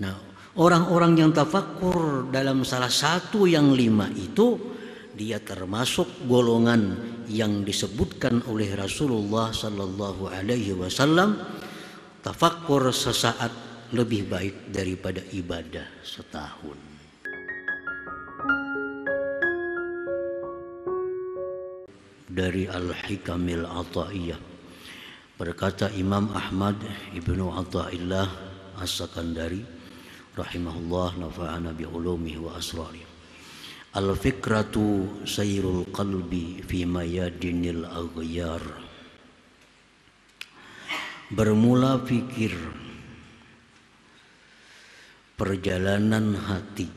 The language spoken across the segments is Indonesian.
Nah, orang-orang yang tafakkur dalam salah satu yang 5 itu, dia termasuk golongan yang disebutkan oleh Rasulullah Sallallahu Alaihi Wasallam, tafakkur sesaat lebih baik daripada ibadah setahun. Dari Al-Hikamil Ata'iyah, berkata Imam Ahmad Ibnu Athaillah As-Sakandari rahimahullah, nafa'ana bi ulumihi wa asrarih, al-fikratu sayrul qalbi fi mayadinil aghyar. Bermula fikir, perjalanan hati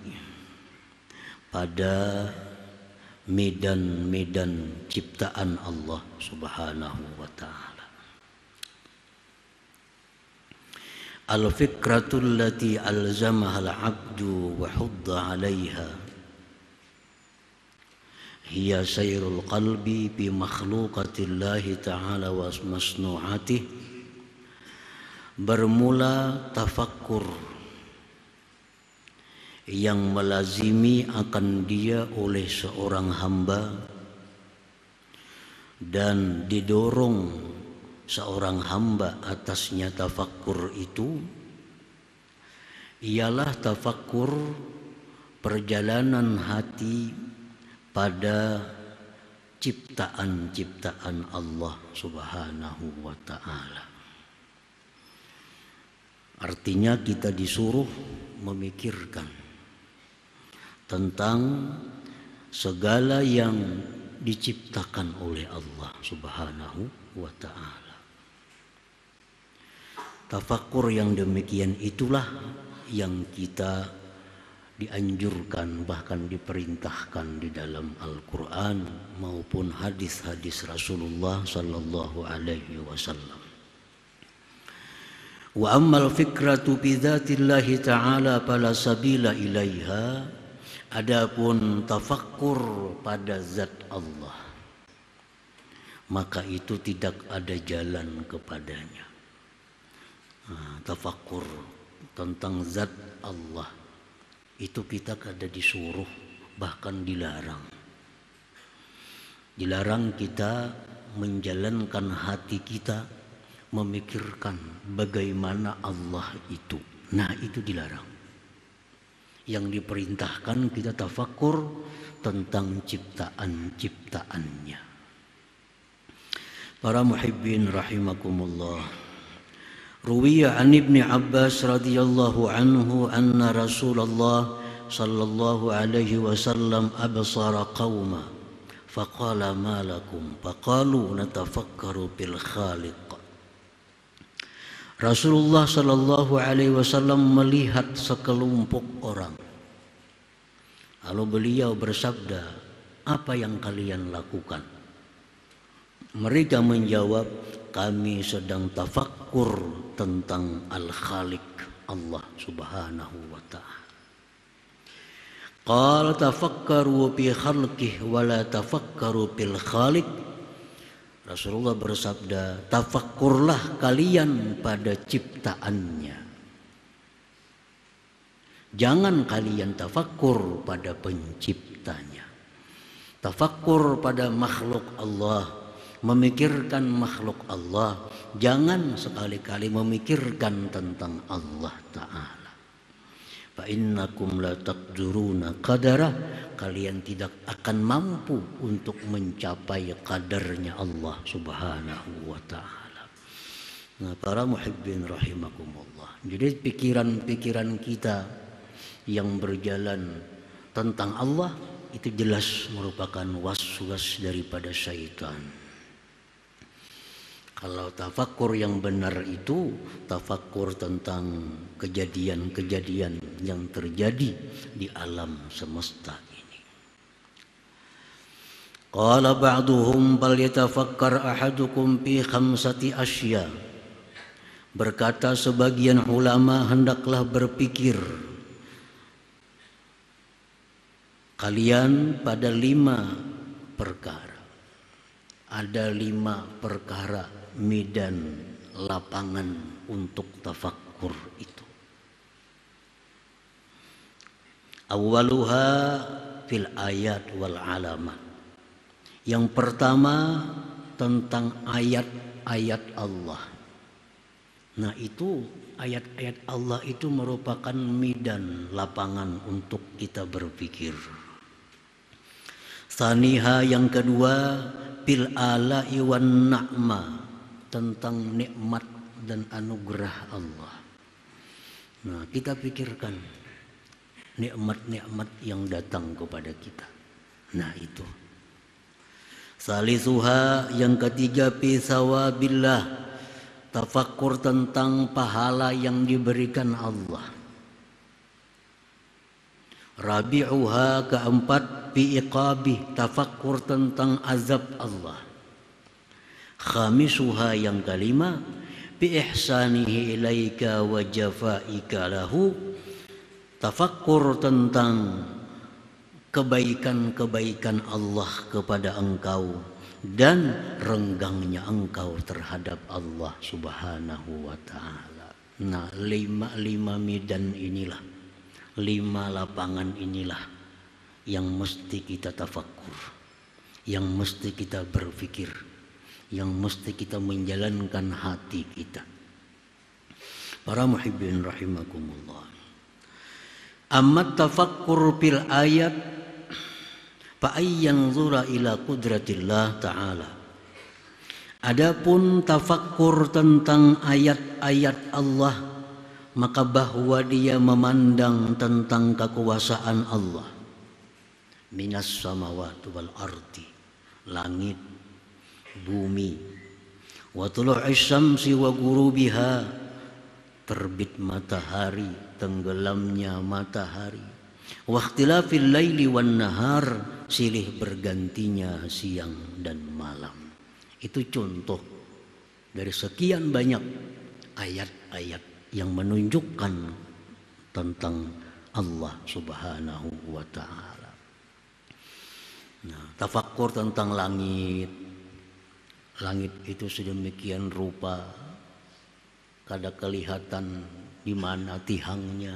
pada medan-medan ciptaan Allah Subhanahu wa ta'ala. Al-fikratul lati alzamaha al-'abdu wa hudda 'alaiha hiya sayrul qalbi bi makhluqatillahi ta'ala wa masnu'atih. Bermula tafakkur yang melazimi akan dia oleh seorang hamba dan didorong seorang hamba atasnya tafakkur itu, ialah tafakkur perjalanan hati pada ciptaan-ciptaan Allah Subhanahu wa ta'ala. Artinya kita disuruh memikirkan tentang segala yang diciptakan oleh Allah Subhanahu wa ta'ala. Tafakkur yang demikian itulah yang kita dianjurkan, bahkan diperintahkan di dalam Al-Quran maupun hadis-hadis Rasulullah Sallallahu Alaihi Wasallam. Wa ammal fikratu bi dzatillahi ta'ala fala sabila ilaiha. Adapun tafakkur pada zat Allah, maka itu tidak ada jalan kepadanya. Tafakkur tentang zat Allah itu kita kada disuruh, bahkan dilarang. Dilarang kita menjalankan hati kita memikirkan bagaimana Allah itu. Nah, itu dilarang. Yang diperintahkan kita tafakkur tentang ciptaan-ciptaannya. Para muhibbin rahimakumullah. Ruwiya an Ibni Abbas radhiyallahu anhu anna Rasulullah sallallahu alaihi wasallam absara qauma faqala ma lakum faqalu natafakkaru bil khaliq. Rasulullah sallallahu alaihi wasallam melihat sekelompok orang. Lalu beliau bersabda, "Apa yang kalian lakukan?" Mereka menjawab, "Kami sedang tafakkur tentang Al-Khaliq, Allah Subhanahu wa ta'ala." Qala tafakkaru bi khalqihi wa la tafakkaru bil khaliq. Rasulullah bersabda, tafakkurlah kalian pada ciptaannya. Jangan kalian tafakkur pada penciptanya. Tafakkur pada makhluk Allah, memikirkan makhluk Allah. Jangan sekali-kali memikirkan tentang Allah Ta'ala. Fa innakum la taqduruna qadara, kalian tidak akan mampu untuk mencapai qadarnya Allah Subhanahu wa ta'ala. Nah, para muhibbin rahimakumullah. Jadi pikiran-pikiran kita yang berjalan tentang Allah itu jelas merupakan was-was daripada syaitan. Kalau tafakkur yang benar itu tafakkur tentang kejadian-kejadian yang terjadi di alam semesta ini. Qala ba'duhum bal yatafakkar ahadukum fi khamsati asya. Berkata sebagian ulama, hendaklah berpikir kalian pada 5 perkara. Ada 5 perkara medan lapangan untuk tafakkur itu. Awwaluha fil ayat wal alamat. Yang pertama tentang ayat-ayat Allah. Nah itu ayat-ayat Allah itu merupakan medan lapangan untuk kita berpikir. Saniha yang kedua bil ala'i wan na'ma, tentang nikmat dan anugerah Allah. Nah kita pikirkan nikmat-nikmat yang datang kepada kita. Nah itu. Salisuha yang ketiga fi sawabillah, tafakkur tentang pahala yang diberikan Allah. Rabi'uha keempat fi iqabi, tafakkur tentang azab Allah. Khamisuha yang kelima bi ihsanihi ilaika wa jafaika lahu, tafakkur tentang kebaikan-kebaikan Allah kepada engkau dan renggangnya engkau terhadap Allah Subhanahu wa ta'ala. Nah, lima medan inilah, 5 lapangan inilah yang mesti kita tafakkur, yang mesti kita berpikir, yang mesti kita menjalankan hati kita. Para muhibbin rahimakumullah. Amma tafakkur bil ayat fa ayyanzura ila qudratillah ta'ala. Adapun tafakkur tentang ayat-ayat Allah, maka bahwa dia memandang tentang kekuasaan Allah. Minas samawati wal ardi, langit, bumi, wa tulu'is syamsi wa ghurubiha, terbit matahari, tenggelamnya matahari, wa ikhtilafil laili wan nahar, silih bergantinya siang dan malam. Itu contoh dari sekian banyak ayat-ayat yang menunjukkan tentang Allah Subhanahu wa ta'ala. Nah, tafakkur tentang langit. Langit itu sedemikian rupa, kada kelihatan di mana tihangnya,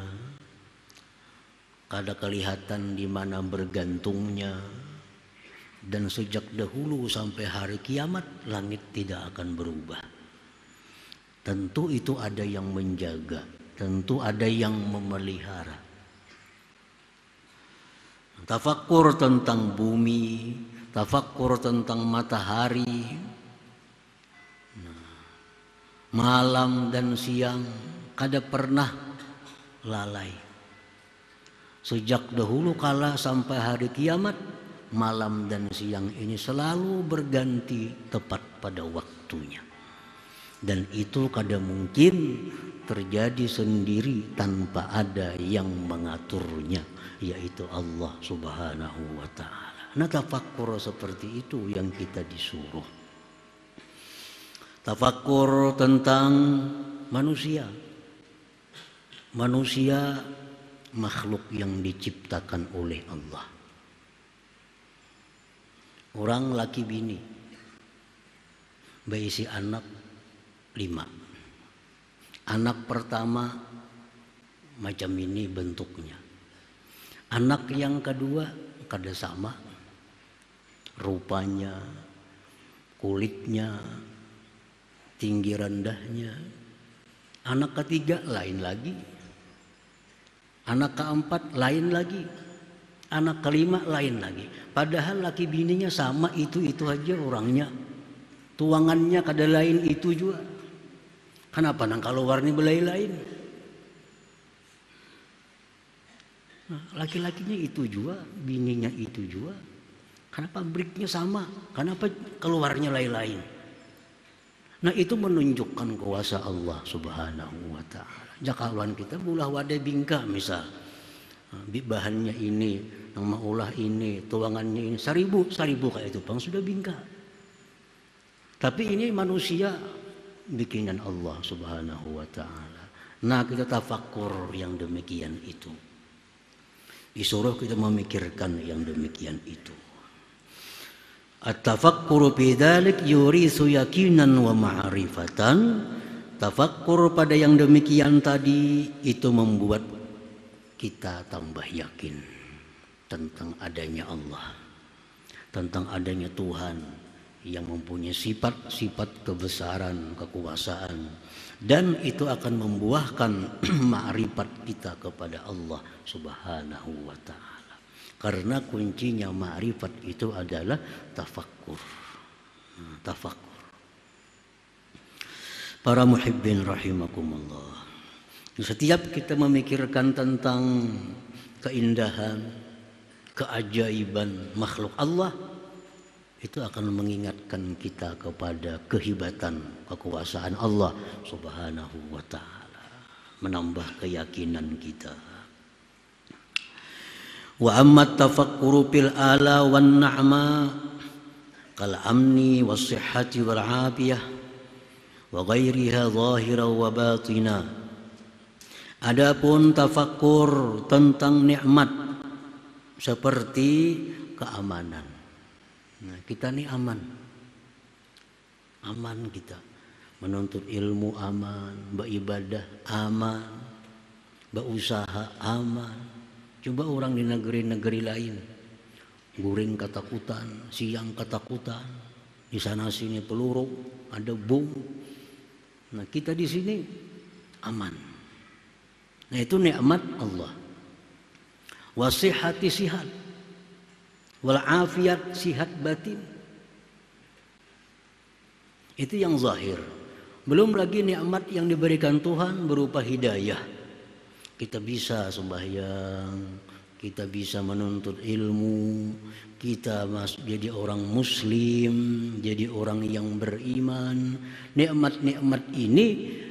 kada kelihatan di mana bergantungnya, dan sejak dahulu sampai hari kiamat langit tidak akan berubah. Tentu itu ada yang menjaga, tentu ada yang memelihara. Tafakkur tentang bumi, tafakkur tentang matahari, malam dan siang kada pernah lalai. Sejak dahulu kala sampai hari kiamat, malam dan siang ini selalu berganti tepat pada waktunya. Dan itu kada mungkin terjadi sendiri tanpa ada yang mengaturnya, yaitu Allah Subhanahu wa ta'ala. Nah, tafakkur seperti itu yang kita disuruh. Tafakkur tentang manusia. Manusia makhluk yang diciptakan oleh Allah. Orang laki bini berisi anak 5. Anak pertama macam ini bentuknya. Anak yang kedua kada sama rupanya, kulitnya, tinggi rendahnya. Anak ketiga lain lagi. Anak keempat lain lagi. Anak kelima lain lagi. Padahal laki bininya sama, itu aja orangnya. Tuangannya kada lain itu juga. Kenapa nang kalau warni belai lain? Nah, laki-lakinya itu juga, bininya itu juga. Kenapa pabriknya sama? Kenapa keluarnya lain-lain? Nah, itu menunjukkan kuasa Allah Subhanahu wa ta'ala. Jakawan kita bulah wadah bingka misal. Bahannya ini, nama ulah ini, tuangannya ini, 1000 kayak itu bang sudah bingka. Tapi ini manusia bikinan Allah Subhanahu wa ta'ala. Nah, kita tafakkur yang demikian itu. Disuruh kita memikirkan yang demikian itu. At-tafakkuru fi dzalik yurisu yaqinan wa ma'rifatan. Tafakkur pada yang demikian tadi itu membuat kita tambah yakin tentang adanya Allah, tentang adanya Tuhan yang mempunyai sifat-sifat kebesaran, kekuasaan, dan itu akan membuahkan ma'rifat kita kepada Allah Subhanahu wa ta'ala. Karena kuncinya ma'rifat itu adalah tafakkur. Tafakkur. Para muhibbin rahimakumullah, setiap kita memikirkan tentang keindahan, keajaiban makhluk Allah, itu akan mengingatkan kita kepada kehebatan kekuasaan Allah Subhanahu wa ta'ala, menambah keyakinan kita. Wa amma tafakkuru fil ala wan na'ma kal amni was sihhati wal afiyah wa ghairiha zahiran wa batina. Adapun tafakkur tentang nikmat seperti keamanan. Nah, kita ini aman kita. Menuntut ilmu aman, beribadah aman, berusaha aman. Coba orang di negeri-negeri lain, guring ketakutan, siang ketakutan, di sana sini peluru, ada bom. Nah, kita di sini aman. Nah, itu nikmat Allah. Wasihati sihat, wal afiat sihat batin. Itu yang zahir. Belum lagi nikmat yang diberikan Tuhan berupa hidayah. Kita bisa sembahyang, kita bisa menuntut ilmu, kita jadi orang muslim, jadi orang yang beriman. Nikmat-nikmat ini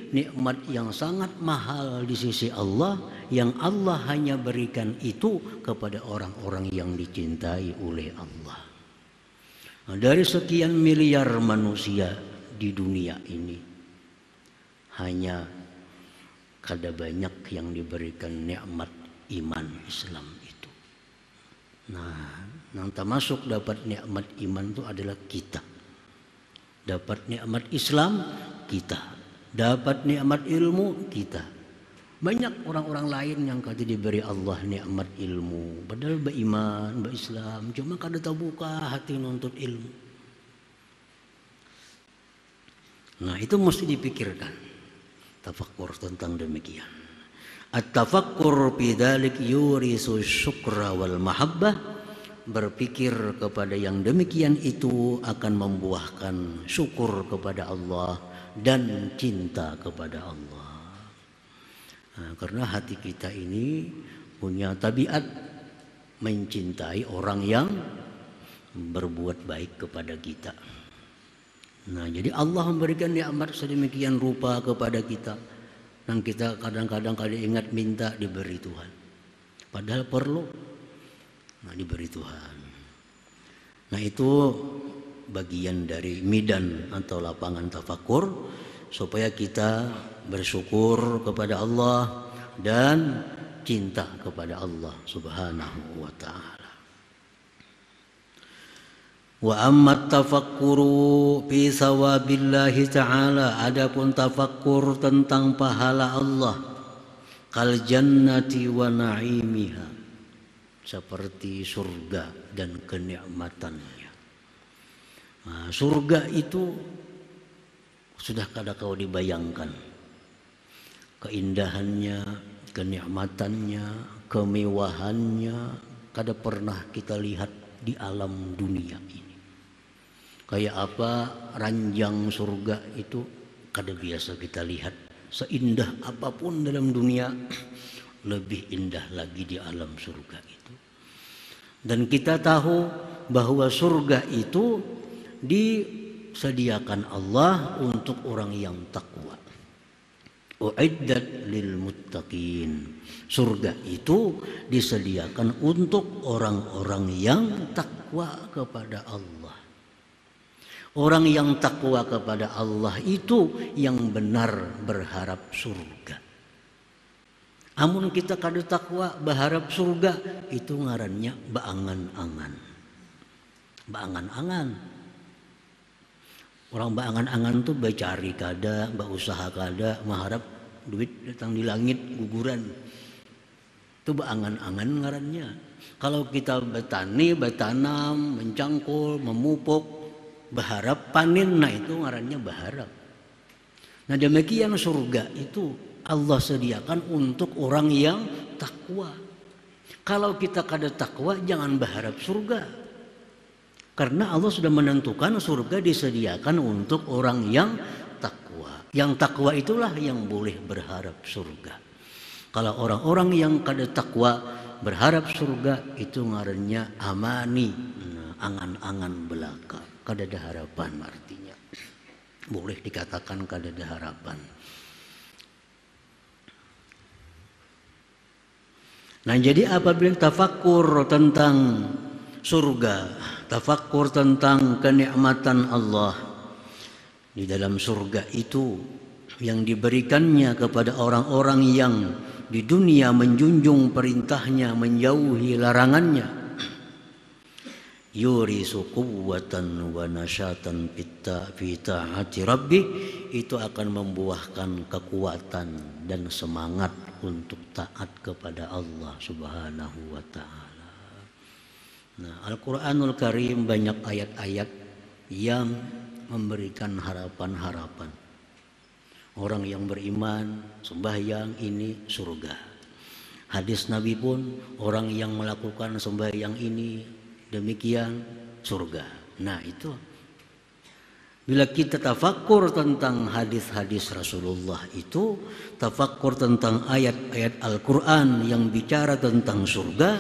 nikmat yang sangat mahal di sisi Allah, yang Allah hanya berikan itu kepada orang-orang yang dicintai oleh Allah. Nah, dari sekian miliar manusia di dunia ini, hanya kada banyak yang diberikan nikmat iman Islam itu. Nah, yang termasuk dapat nikmat iman itu adalah kita. Dapat nikmat Islam kita, dapat nikmat ilmu kita. Banyak orang-orang lain yang kada diberi Allah nikmat ilmu, padahal beriman, berislam, cuma kada tahu buka hati nuntut ilmu. Nah, itu mesti dipikirkan. Tafakkur tentang demikian. At-tafakkur fi dzalik yurisu syukra wal mahabbah. Berpikir kepada yang demikian itu akan membuahkan syukur kepada Allah dan cinta kepada Allah. Nah, karena hati kita ini punya tabiat mencintai orang yang berbuat baik kepada kita. Nah, jadi Allah memberikan nikmat sedemikian rupa kepada kita, dan kita kadang-kadang kali ingat minta diberi Tuhan. Padahal perlu, nah diberi Tuhan. Nah, itu bagian dari midan atau lapangan tafakur, supaya kita bersyukur kepada Allah dan cinta kepada Allah Subhanahu wa ta'ala. Wa amma tafakkuru fi sawabillahi ta'ala, adapun tafakkur tentang pahala Allah, kal jannati wa na'imiha, seperti surga dan kenikmatannya. Nah, surga itu sudah kada kau dibayangkan keindahannya, kenikmatannya, kemewahannya, kada pernah kita lihat di alam dunia ini. Kayak apa ranjang surga itu kada biasa kita lihat. Seindah apapun dalam dunia, lebih indah lagi di alam surga itu. Dan kita tahu bahwa surga itu disediakan Allah untuk orang yang takwa. Uiddat lil muttaqin. Surga itu disediakan untuk orang-orang yang takwa kepada Allah. Orang yang takwa kepada Allah itu yang benar berharap surga. Amun kita kada takwa berharap surga, itu ngarannya baangan-angan. Baangan-angan. Orang baangan-angan tuh becari kada, berusaha kada, mengharap duit datang di langit guguran. Itu beangan-angan ngarannya. Kalau kita bertani, bertanam, mencangkul, memupuk, berharap panen, nah itu ngarannya berharap. Nah demikian surga itu Allah sediakan untuk orang yang takwa. Kalau kita kada takwa jangan berharap surga. Karena Allah sudah menentukan surga disediakan untuk orang yang takwa. Yang takwa itulah yang boleh berharap surga. Kalau orang-orang yang kada takwa berharap surga itu ngarannya amani, angan-angan belaka, kada ada harapan artinya. Boleh dikatakan kada ada harapan. Nah jadi apabila tafakkur tentang surga, tafakkur tentang kenikmatan Allah di dalam surga itu yang diberikannya kepada orang-orang yang di dunia menjunjung perintahnya, menjauhi larangannya, yurisu quwwatan wa nasyatan fi ta'ati rabbih, itu akan membuahkan kekuatan dan semangat untuk taat kepada Allah Subhanahu wa taala. Nah, Al-Qur'anul Karim banyak ayat-ayat yang memberikan harapan-harapan. Orang yang beriman, sembahyang ini surga. Hadis Nabi pun orang yang melakukan sembahyang ini demikian surga. Nah itu bila kita tafakkur tentang hadis-hadis Rasulullah itu, tafakkur tentang ayat-ayat Al-Quran yang bicara tentang surga,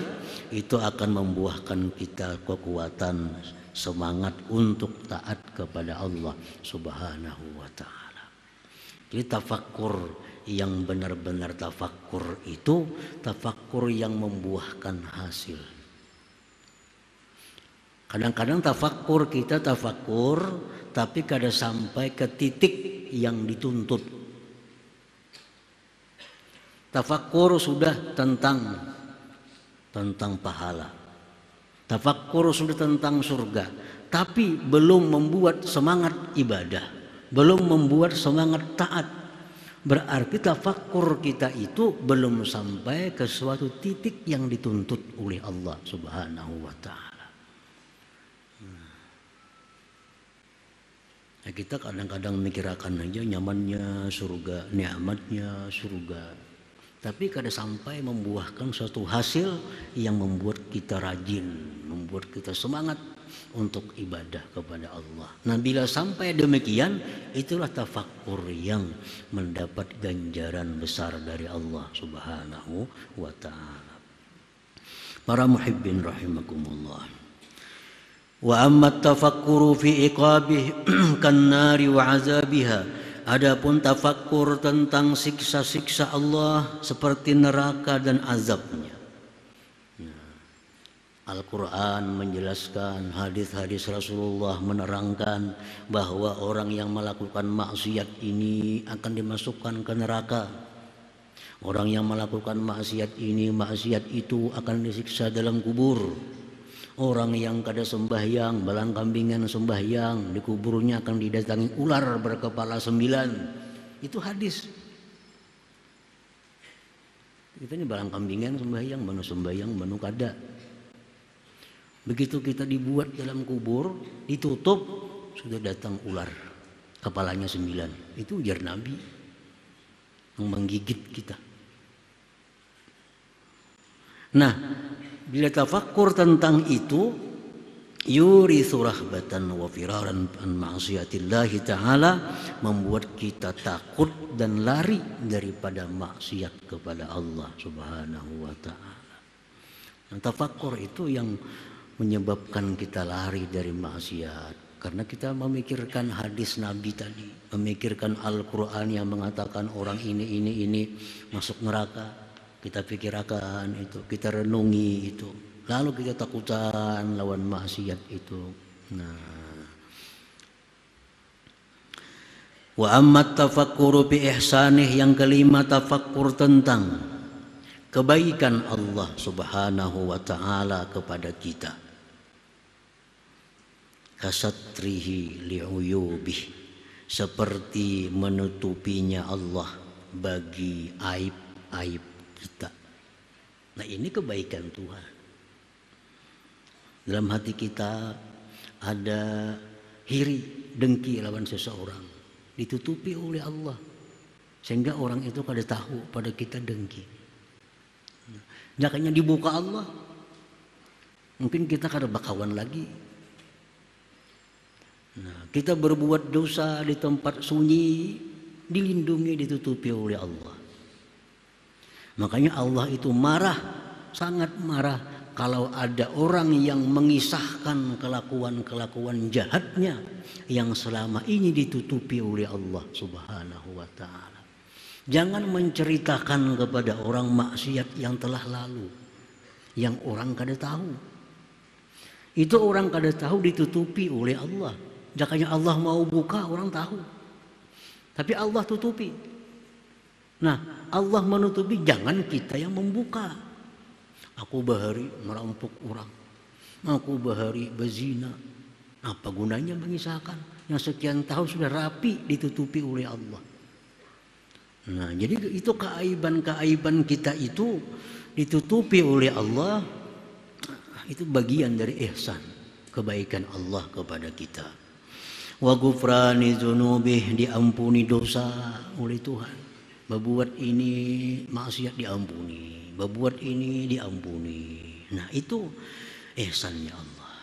itu akan membuahkan kita kekuatan, semangat untuk taat kepada Allah Subhanahu wa ta'ala. Jadi tafakkur yang benar-benar tafakkur itu tafakkur yang membuahkan hasil. Kadang-kadang tafakkur kita tafakkur tapi kada sampai ke titik yang dituntut. Tafakkur sudah tentang pahala. Tafakkur sudah tentang surga, tapi belum membuat semangat ibadah, belum membuat semangat taat. Berarti tafakkur kita itu belum sampai ke suatu titik yang dituntut oleh Allah Subhanahu wa ta'ala. Nah, kita kadang-kadang mikirakan aja nyamannya surga, nikmatnya surga, tapi kada sampai membuahkan suatu hasil yang membuat kita rajin, membuat kita semangat untuk ibadah kepada Allah. Nah bila sampai demikian, itulah tafakkur yang mendapat ganjaran besar dari Allah Subhanahu wa ta'ala. Para muhibbin rahimakumullah. Wa amma tafakkuru fi iqabih kan nari wa azabiha. Adapun tafakkur tentang siksa-siksa Allah seperti neraka dan azabnya. Al-Quran menjelaskan, hadis-hadis Rasulullah menerangkan bahwa orang yang melakukan maksiat ini akan dimasukkan ke neraka. Orang yang melakukan maksiat ini, maksiat itu akan disiksa dalam kubur. Orang yang kada sembahyang, balang kambingan sembahyang, di kuburnya akan didatangi ular berkepala 9. Itu hadis. Kita ini balang kambingan sembahyang, manu kada. Begitu kita dibuat dalam kubur, ditutup, sudah datang ular, kepalanya 9. Itu ujar Nabi yang menggigit kita. Nah, bila tafakkur tentang itu, yurithu rahbatan wa firaran an ma'siyatillahi ta'ala, membuat kita takut dan lari daripada maksiat kepada Allah Subhanahu wa ta'ala. Nah, tafakkur itu yang menyebabkan kita lari dari maksiat, karena kita memikirkan hadis Nabi tadi, memikirkan Al-Quran yang mengatakan orang ini masuk neraka. Kita pikirkan itu, kita renungi itu, lalu kita takutan lawan maksiat itu. Nah, wa amma tafakkuru bi ihsanih, yang kelima tafakkur tentang kebaikan Allah Subhanahu wa ta'ala kepada kita. Kasatrihi li'uyubih, seperti menutupinya Allah bagi aib-aib kita. Nah ini kebaikan Tuhan. Dalam hati kita ada hiri, dengki lawan seseorang, ditutupi oleh Allah sehingga orang itu kada tahu pada kita dengki. Jakanya dibuka Allah, mungkin kita kada bakawan lagi. Nah, kita berbuat dosa di tempat sunyi, dilindungi, ditutupi oleh Allah. Makanya Allah itu marah, sangat marah kalau ada orang yang mengisahkan kelakuan-kelakuan jahatnya yang selama ini ditutupi oleh Allah Subhanahu wa ta'ala. Jangan menceritakan kepada orang maksiat yang telah lalu, yang orang kada tahu. Itu orang kada tahu ditutupi oleh Allah. Jakanya Allah mau buka, orang tahu. Tapi Allah tutupi. Nah, Allah menutupi, jangan kita yang membuka. Aku bahari merampok orang. Aku bahari bezina. Apa gunanya mengisahkan? Yang sekian tahun sudah rapi ditutupi oleh Allah. Nah, jadi itu keaiban-keaiban kita itu ditutupi oleh Allah. Itu bagian dari ihsan, kebaikan Allah kepada kita. Wa ghufrani dzunubih, diampuni dosa oleh Tuhan. Berbuat ini maksiat diampuni, berbuat ini diampuni. Nah, itu ihsannya Allah.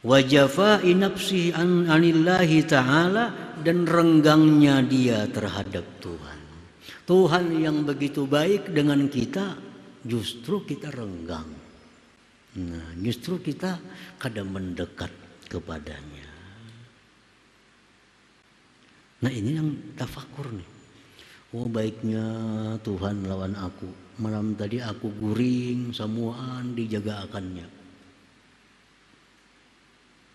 Wa jafai nafsi anillahi ta'ala, dan renggangnya dia terhadap Tuhan. Tuhan yang begitu baik dengan kita, justru kita renggang. Nah, justru kita kadang mendekat kepadanya. Nah, ini yang tafakur nih. Oh, baiknya Tuhan lawan aku. Malam tadi aku guring, semuaan dijagaakannya.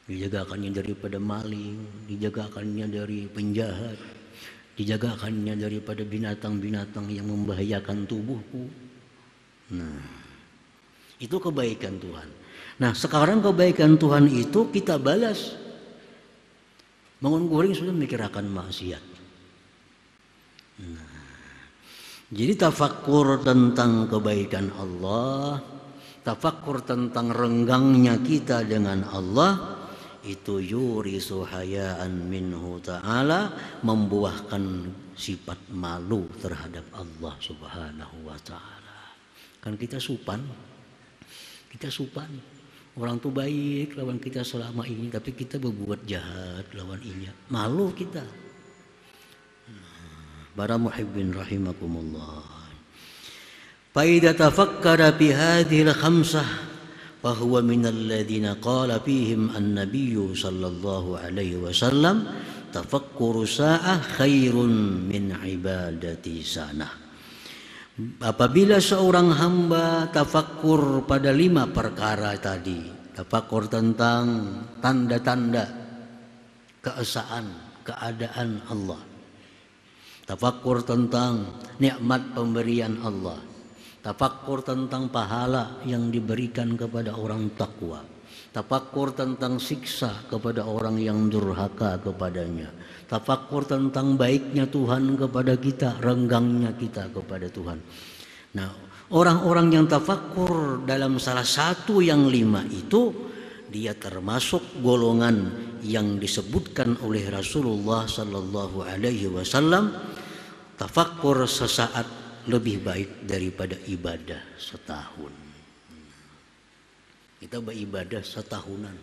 Dijagaakannya daripada maling, dijagaakannya dari penjahat, dijagaakannya daripada binatang-binatang yang membahayakan tubuhku. Nah, itu kebaikan Tuhan. Nah, sekarang kebaikan Tuhan itu kita balas. Bangun guring sudah mikirakan maksiat. Nah, jadi tafakur tentang kebaikan Allah, tafakur tentang renggangnya kita dengan Allah, itu yurisu hayaan minhu ta'ala, membuahkan sifat malu terhadap Allah Subhanahu wa ta'ala. Kan kita supan. Orang tuh baik lawan kita selama ini, tapi kita berbuat jahat lawan inya. Malu kita. Para muhibbin rahimakumullah. Fa idza tafakkara fi hadhil khamsah fa huwa minal ladzina qala fihim an-nabiyyu sallallahu alaihi wasallam tafakkuru sa'ah khairun min ibadati sanah. Apabila seorang hamba tafakkur pada 5 perkara tadi, tafakkur tentang tanda-tanda keesaan, keadaan Allah, tafakkur tentang nikmat pemberian Allah, tafakkur tentang pahala yang diberikan kepada orang takwa, tafakkur tentang siksa kepada orang yang durhaka kepadanya, tafakkur tentang baiknya Tuhan kepada kita, renggangnya kita kepada Tuhan. Nah, orang-orang yang tafakkur dalam salah satu yang 5 itu, dia termasuk golongan yang disebutkan oleh Rasulullah sallallahu alaihi wasallam, tafakkur sesaat lebih baik daripada ibadah setahun. Kita beribadah setahunan,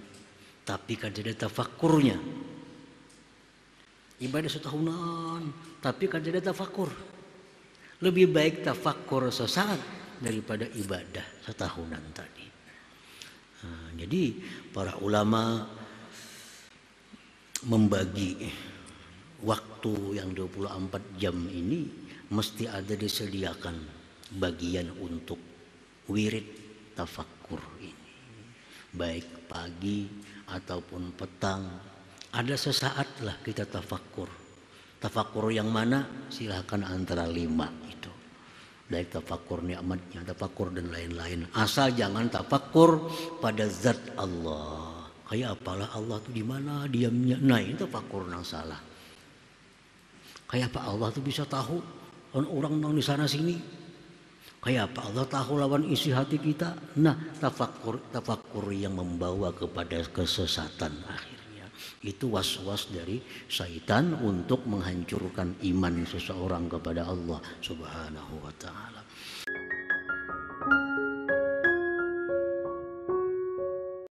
tapi kan ada tafakkurnya. Ibadah setahunan, tapi kan ada tafakkur. Lebih baik tafakkur sesaat daripada ibadah setahunan tadi. Nah, jadi para ulama membagi waktu yang 24 jam ini mesti ada disediakan bagian untuk wirid tafakkur ini. Baik pagi ataupun petang, ada sesaat lah kita tafakkur. Tafakkur yang mana? Silahkan antara 5 itu. Baik tafakkur nikmatnya, tafakkur dan lain-lain. Asal jangan tafakkur pada zat Allah. Kayak apalah Allah itu di mana diamnya? Nah, ini tafakkur yang salah. Kayak apa Allah itu bisa tahu orang di sana sini? Kayak apa? Allah tahu lawan isi hati kita. Nah, tafakur yang membawa kepada kesesatan akhirnya. Itu was-was dari syaitan untuk menghancurkan iman seseorang kepada Allah Subhanahu wa taala.